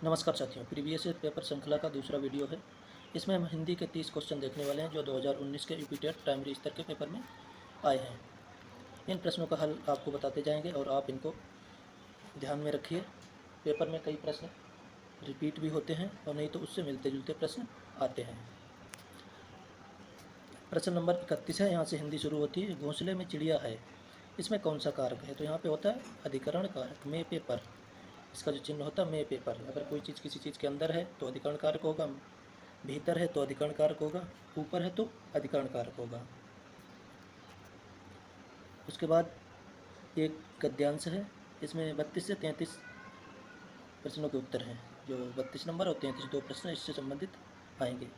नमस्कार साथियों, previous year paper श्रृंखला का दूसरा वीडियो है। इसमें हम हिंदी के 30 क्वेश्चन देखने वाले हैं जो 2019 के यूपी टेट प्राइमरी स्तर के पेपर में आए हैं। इन प्रश्नों का हल आपको बताते जाएंगे और आप इनको ध्यान में रखिए। पेपर में कई प्रश्न रिपीट भी होते हैं और नहीं तो उससे मिलते जुलते प्रश्न आते हैं। प्रश्न नंबर 31 है, यहाँ से हिंदी शुरू होती है। घोंसले में चिड़िया है, इसमें कौन सा कारक है? तो यहाँ पे होता है अधिकरण कारक, में पेपर। इसका जो चिन्ह होता है में पेपर। अगर कोई चीज़ किसी चीज़ के अंदर है तो अधिकरण कारक होगा, भीतर है तो अधिकरण कारक होगा, ऊपर है तो अधिकरण कारक होगा। उसके बाद एक गद्यांश है, इसमें 32 से 33 प्रश्नों के उत्तर हैं। जो 32 नंबर और 33 दो प्रश्न इससे संबंधित आएंगे।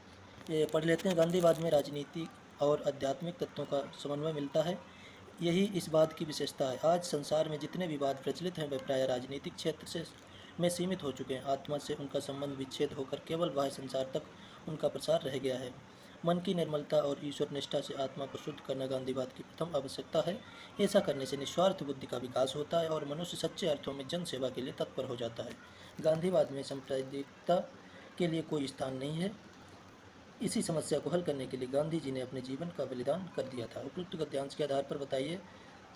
ये पढ़ लेते हैं। गांधीवाद में राजनीति और आध्यात्मिक तत्वों का समन्वय मिलता है, यही इस बात की विशेषता है। आज संसार में जितने विवाद प्रचलित हैं वे प्राय राजनीतिक क्षेत्र से में सीमित हो चुके हैं। आत्मा से उनका संबंध विच्छेद होकर केवल बाह्य संसार तक उनका प्रसार रह गया है। मन की निर्मलता और ईश्वर निष्ठा से आत्मा को शुद्ध करना गांधीवाद की प्रथम आवश्यकता है। ऐसा करने से निस्वार्थ बुद्धि का विकास होता है और मनुष्य सच्चे अर्थों में जन सेवा के लिए तत्पर हो जाता है। गांधीवाद में सांप्रदायिकता के लिए कोई स्थान नहीं है। इसी समस्या को हल करने के लिए गांधी जी ने अपने जीवन का बलिदान कर दिया था। उपयुक्त गद्यांश के आधार पर बताइए,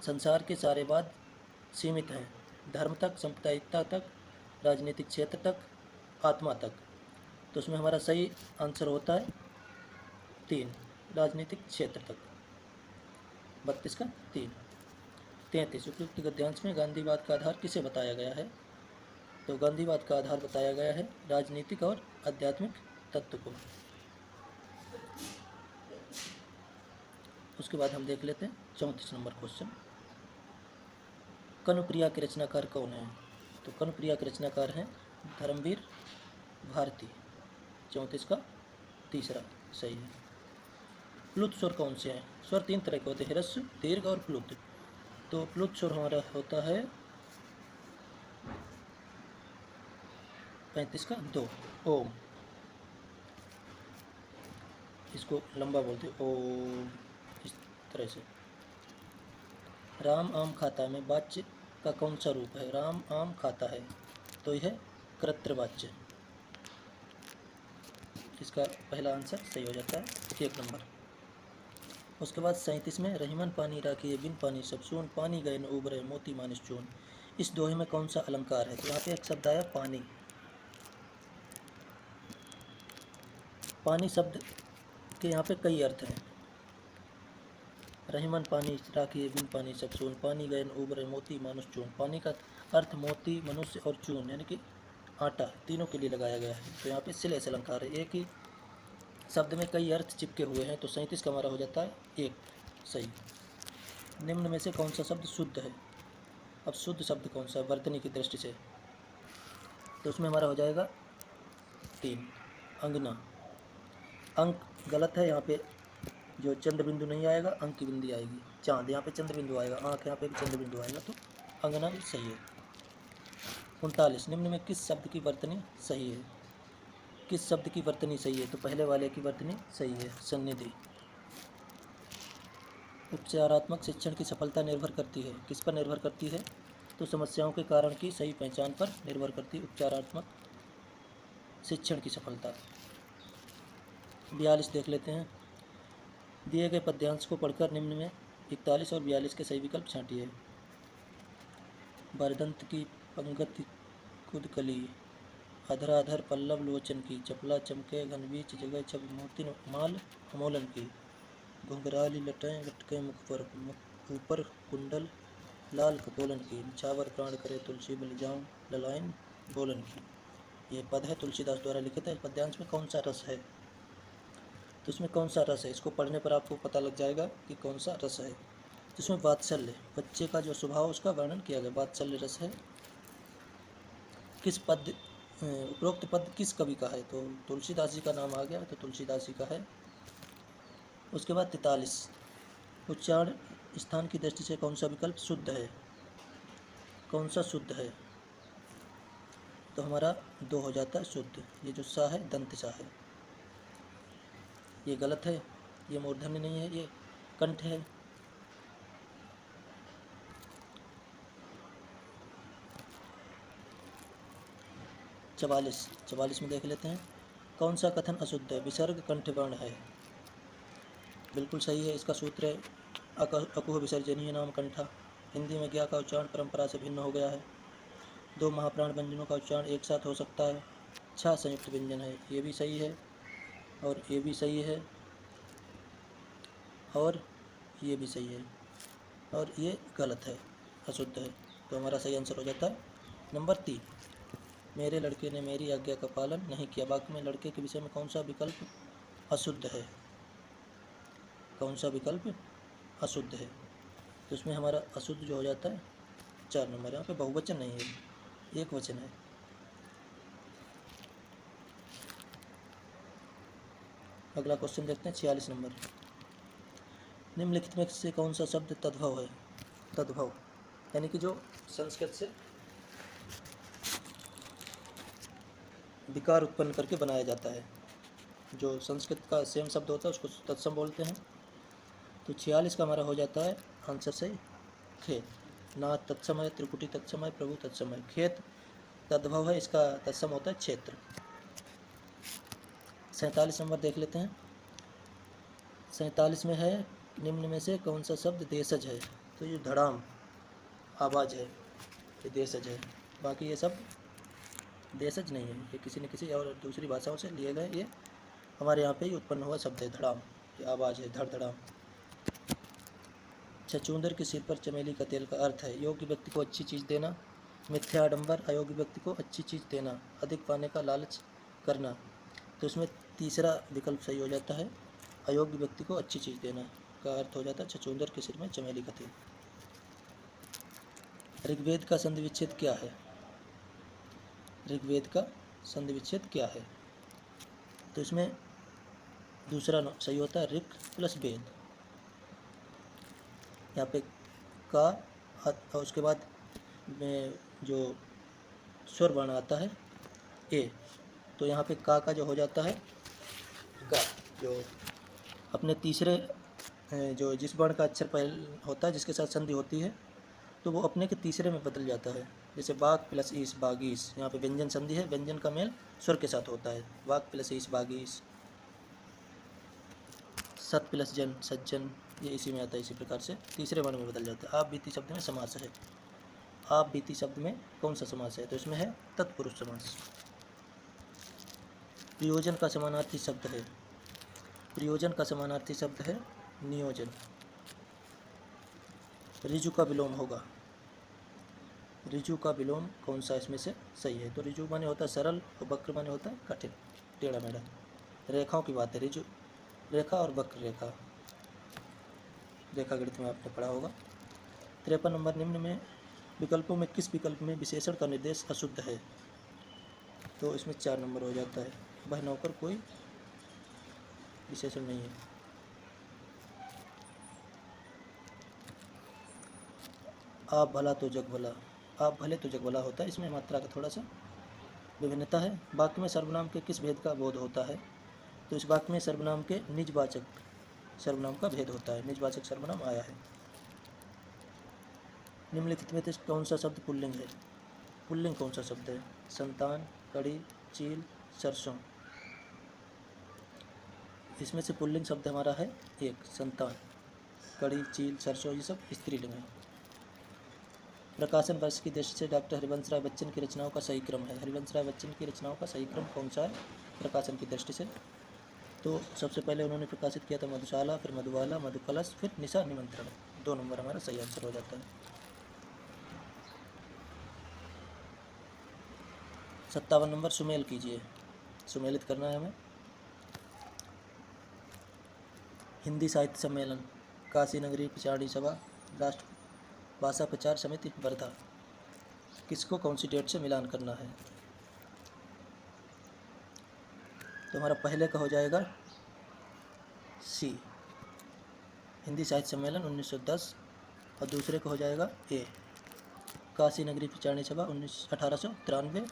संसार के सारे वाद सीमित हैं, धर्म तक, सांप्रदायिकता तक, राजनीतिक क्षेत्र तक, आत्मा तक। तो उसमें हमारा सही आंसर होता है 3, राजनीतिक क्षेत्र तक। 32 का 3। 33 उपयुक्त गद्यांश में गांधीवाद का आधार किसे बताया गया है? तो गांधीवाद का आधार बताया गया है राजनीतिक और आध्यात्मिक तत्व को। उसके बाद हम देख लेते हैं 34 नंबर क्वेश्चन। कनुप्रिया के रचनाकार कौन है? तो कनुप्रिया के रचनाकार हैं धर्मवीर भारती। 34 का तीसरा सही है। प्लुत स्वर कौन से हैं? स्वर 3 तरह के होते हैं, ह्रस्व, दीर्घ और प्लुत। तो प्लुत स्वर हमारा होता है 35 का 2, ओम। इसको लंबा बोलते हैं ओम, इस तरह से। राम आम खाता में वाच्य का कौन सा रूप है? राम आम खाता है, तो यह कर्तृवाच्य। इसका पहला आंसर सही हो जाता है, 1 नंबर। उसके बाद 37 में रहीमन पानी राखिए बिन पानी सब सून, पानी गए न उबरे मोती मानिस चून। इस दोहे में कौन सा अलंकार है? तो यहाँ पे एक शब्द आया पानी। पानी शब्द के यहाँ पे कई अर्थ हैं। रहीमन पानी राखिए बिन पानी सब सून, पानी गए न उबरे मोती मानुष चून। पानी का अर्थ मोती, मनुष्य और चून यानी कि आटा, तीनों के लिए लगाया गया है। तो यहाँ पे श्लेष अलंकार है, एक ही शब्द में कई अर्थ चिपके हुए हैं। तो 37 का हमारा हो जाता है 1 सही। निम्न में से कौन सा शब्द शुद्ध है? अब शुद्ध शब्द कौन सा वर्तनी की दृष्टि से? तो उसमें हमारा हो जाएगा 3, अंगना। अंक गलत है, यहाँ पे जो चंद्र बिंदु नहीं आएगा, अंक की बिंदी आएगी। चांद यहाँ पे चंद्र बिंदु आएगा, आँख यहाँ पे भी चंद्र बिंदु आएगा, तो अंगना भी सही है। 39 निम्न में किस शब्द की वर्तनी सही है? किस शब्द की वर्तनी सही है? तो पहले वाले की वर्तनी सही है, सन्निधि। उपचारात्मक शिक्षण की सफलता निर्भर करती है, किस पर निर्भर करती है? तो समस्याओं के कारण की सही पहचान पर निर्भर करती है उपचारात्मक शिक्षण की सफलता। 42 देख लेते हैं। दिए गए पद्यांश को पढ़कर निम्न में 41 और 42 के सही विकल्प छांटिए। बरदंत की पंगति कुदकली, अधराधर पल्लव लोचन की, चपला चमके घनबीच जगह छब मोती माल अमोलन की, घुंघराली लटें लटके मुख पर ऊपर कुंडल लाल कपोलन की, निछावर प्राण करे तुलसी बलि जाऊं ललायन बोलन की। ये पद है तुलसीदास द्वारा लिखित है। पद्यांश में कौन सा रस है? तो इसमें कौन सा रस है? इसको पढ़ने पर आपको पता लग जाएगा कि कौन सा रस है। इसमें वात्सल्य, बच्चे का जो स्वभाव उसका वर्णन किया गया, वात्सल्य रस है। किस पद उपरोक्त पद किस कवि का है? तो तुलसीदास जी का नाम आ गया, तो तुलसीदास जी का है। उसके बाद 43 उच्चारण स्थान की दृष्टि से कौन सा विकल्प शुद्ध है? कौन सा शुद्ध है? तो हमारा 2 हो जाता है शुद्ध। ये जो सा है दंत सा है, ये गलत है, ये मूर्धन्य नहीं है, ये कंठ है। 44 में देख लेते हैं। कौन सा कथन अशुद्ध है? विसर्ग कंठवर्ण है। बिल्कुल सही है। इसका सूत्र है अकुह विसर्जनीय नाम कंठा। हिंदी में ज्ञा का उच्चारण परंपरा से भिन्न हो गया है। 2 महाप्राण व्यंजनों का उच्चारण एक साथ हो सकता है। 6 संयुक्त व्यंजन है। ये भी सही है और ये भी सही है और ये भी सही है और ये गलत है, अशुद्ध है। तो हमारा सही आंसर हो जाता है नंबर 3। मेरे लड़के ने मेरी आज्ञा का पालन नहीं किया। वाक्य में लड़के के विषय में कौन सा विकल्प अशुद्ध है? कौन सा विकल्प अशुद्ध है? तो इसमें हमारा अशुद्ध जो हो जाता है 4 नंबर। यहाँ पे बहुवचन नहीं है, एक वचन है। अगला क्वेश्चन देखते हैं 46 नंबर। निम्नलिखित में से कौन सा शब्द तद्भव है? तद्भव यानी कि जो संस्कृत से विकार उत्पन्न करके बनाया जाता है। जो संस्कृत का सेम शब्द होता है उसको तत्सम बोलते हैं। तो 46 का हमारा हो जाता है आंसर सही खेत। नाथ तत्सम है, त्रिकुटी तत्सम है, प्रभु तत्सम है। खेत तद्भव है, इसका तत्सम होता है क्षेत्र। 47 नंबर देख लेते हैं। 47 में है निम्न में से कौन सा शब्द देशज है? तो ये धड़ाम आवाज़ है, ये देशज है। बाकी ये सब देशज नहीं है, ये किसी न किसी और दूसरी भाषाओं से लिए गए। ये हमारे यहाँ पे ही उत्पन्न हुआ शब्द है धड़ाम, ये आवाज़ है, धड़ धड़ाम। छछूंदर के सिर पर चमेली का तेल का अर्थ है योग्य व्यक्ति को अच्छी चीज़ देना, मिथ्या आडंबर, अयोग्य व्यक्ति को अच्छी चीज़ देना, अधिक पाने का लालच करना। तो इसमें तीसरा विकल्प सही हो जाता है, अयोग्य व्यक्ति को अच्छी चीज़ देना का अर्थ हो जाता है छछूंदर के सिर में चमेली का तेल। ऋग्वेद का संधि विच्छेद क्या है? ऋग्वेद का संधि विच्छेद क्या है? तो इसमें दूसरा सही होता है ऋक प्लस वेद। यहाँ पे का और उसके बाद में जो स्वर वर्ण आता है ए, तो यहाँ पे का जो हो जाता है का, जो अपने तीसरे जो जिस वर्ण का अक्षर पहले होता है जिसके साथ संधि होती है तो वो अपने के तीसरे में बदल जाता है। जैसे बाग प्लस ईस बागीस, यहाँ पे व्यंजन संधि है, व्यंजन का मेल स्वर के साथ होता है। बाग प्लस ईस बागीस, सत प्लस जन सज्जन, ये इसी में आता है। इसी प्रकार से तीसरे वर्ण में बदल जाता है। आप बीती शब्द में समास है। आप बीती शब्द में कौन सा समास है? तो इसमें है तत्पुरुष समास। प्रयोजन का समानार्थी शब्द है। प्रयोजन का समानार्थी शब्द है नियोजन। ऋजु का विलोम होगा। ऋजु का विलोम कौन सा इसमें से सही है? तो ऋजु माने होता है सरल और वक्र माने होता है कठिन, टेढ़ा मेढ़ा। रेखाओं की बात है, ऋजु रेखा और वक्र रेखा, रेखा गणित में आपने पढ़ा होगा। 53 नंबर। निम्न में विकल्पों में किस विकल्प में विशेषण का निर्देश अशुद्ध है? तो इसमें 4 नंबर हो जाता है। वह नौकर कोई विशेषण नहीं है। आप भला तो जग भला, आप भले तो जग भला होता है। इसमें मात्रा का थोड़ा सा विभिन्नता है। वाक्य में सर्वनाम के किस भेद का बोध होता है? तो इस वाक्य में सर्वनाम के निजवाचक सर्वनाम का भेद होता है। निजवाचक सर्वनाम आया है। निम्नलिखित में से कौन सा शब्द पुल्लिंग है? पुल्लिंग कौन सा शब्द है? संतान, कड़ी, चील, सरसों। इसमें से पुल्लिंग शब्द हमारा है एक, संतान। कड़ी, चील, सरसों ये सब स्त्रीलिंग है। प्रकाशन वर्ष की दृष्टि से डॉक्टर हरिवंश राय बच्चन की रचनाओं का सही क्रम है। हरिवंश राय बच्चन की रचनाओं का सही क्रम कौन सा है प्रकाशन की दृष्टि से? तो सबसे पहले उन्होंने प्रकाशित किया था मधुशाला, फिर मधुबाला, मधुकलश, फिर निशा निमंत्रण। 2 नंबर हमारा सही आंसर हो जाता है। 57 नंबर। सुमेल कीजिए, सुमेलित करना है हमें। हिंदी साहित्य सम्मेलन, काशी नगरी पिछाड़ी सभा, राष्ट्र भाषा प्रचार समिति, वर्धा। किसको कौन सी डेट से मिलान करना है? तो हमारा पहले का हो जाएगा सी, हिंदी साहित्य सम्मेलन 1910, और दूसरे का हो जाएगा ए, काशी नगरी पिछाड़ी सभा 1893,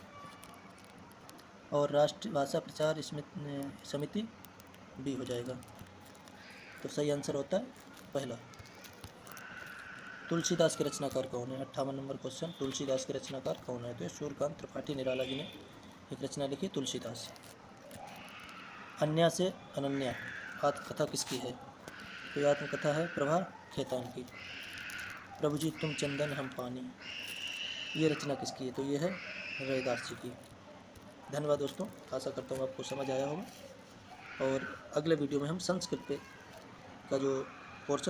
और राष्ट्रीय भाषा प्रचार समिति बी हो जाएगा। तो सही आंसर होता है पहला। तुलसीदास के रचनाकार कौन है? 58 नंबर क्वेश्चन। तुलसीदास के रचनाकार कौन है? तो सूर्यकांत त्रिपाठी निराला जी ने एक रचना लिखी तुलसीदास। अन्या से अनन्या आत्मकथा किसकी है? तो ये आत्मकथा है प्रभा खेतान की। प्रभु जी तुम चंदन हम पानी, ये रचना किसकी है? तो ये है रविदास जी की। धन्यवाद दोस्तों, आशा करता हूँ आपको समझ आया होगा। और अगले वीडियो में हम संस्कृत पे का जो